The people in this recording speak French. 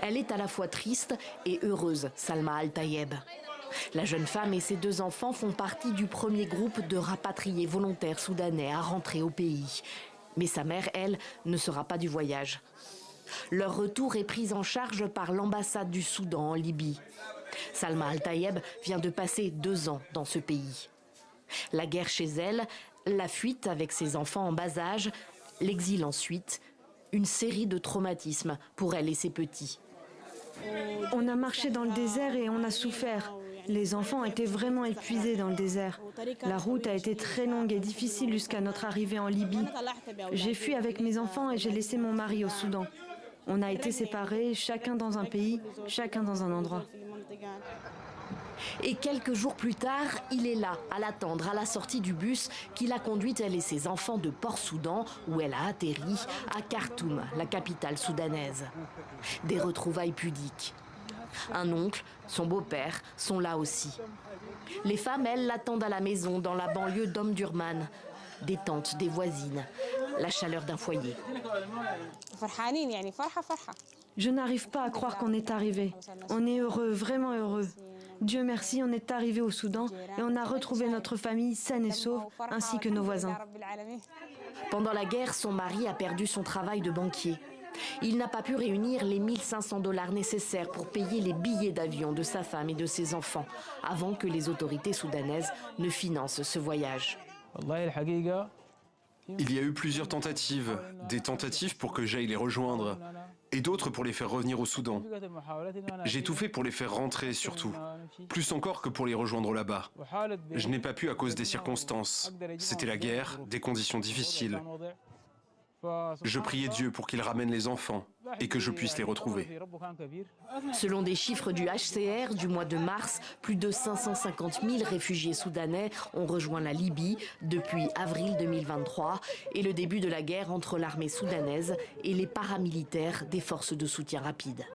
Elle est à la fois triste et heureuse, Salma Al-Tayeb. La jeune femme et ses 2 enfants font partie du premier groupe de rapatriés volontaires soudanais à rentrer au pays. Mais sa mère, elle, ne sera pas du voyage. Leur retour est pris en charge par l'ambassade du Soudan en Libye. Salma Al-Tayeb vient de passer 2 ans dans ce pays. La guerre chez elle, la fuite avec ses enfants en bas âge, l'exil ensuite, une série de traumatismes pour elle et ses petits. On a marché dans le désert et on a souffert. Les enfants étaient vraiment épuisés dans le désert. La route a été très longue et difficile jusqu'à notre arrivée en Libye. J'ai fui avec mes enfants et j'ai laissé mon mari au Soudan. On a été séparés, chacun dans un pays, chacun dans un endroit. Et quelques jours plus tard, il est là, à l'attendre à la sortie du bus qui l'a conduite, elle et ses enfants, de Port-Soudan, où elle a atterri, à Khartoum, la capitale soudanaise. Des retrouvailles pudiques. Un oncle, son beau-père sont là aussi. Les femmes, elles, l'attendent à la maison, dans la banlieue d'Omdurman. Des tantes, des voisines, la chaleur d'un foyer. Je n'arrive pas à croire qu'on est arrivé. On est heureux, vraiment heureux. Dieu merci, on est arrivé au Soudan et on a retrouvé notre famille saine et sauve, ainsi que nos voisins. Pendant la guerre, son mari a perdu son travail de banquier. Il n'a pas pu réunir les 1 500 $ nécessaires pour payer les billets d'avion de sa femme et de ses enfants, avant que les autorités soudanaises ne financent ce voyage. Il y a eu plusieurs tentatives, des tentatives pour que j'aille les rejoindre, et d'autres pour les faire revenir au Soudan. J'ai tout fait pour les faire rentrer surtout, plus encore que pour les rejoindre là-bas. Je n'ai pas pu à cause des circonstances. C'était la guerre, des conditions difficiles. Je priais Dieu pour qu'il ramène les enfants et que je puisse les retrouver. Selon des chiffres du HCR du mois de mars, plus de 550 000 réfugiés soudanais ont rejoint la Libye depuis avril 2023 et le début de la guerre entre l'armée soudanaise et les paramilitaires des forces de soutien rapide.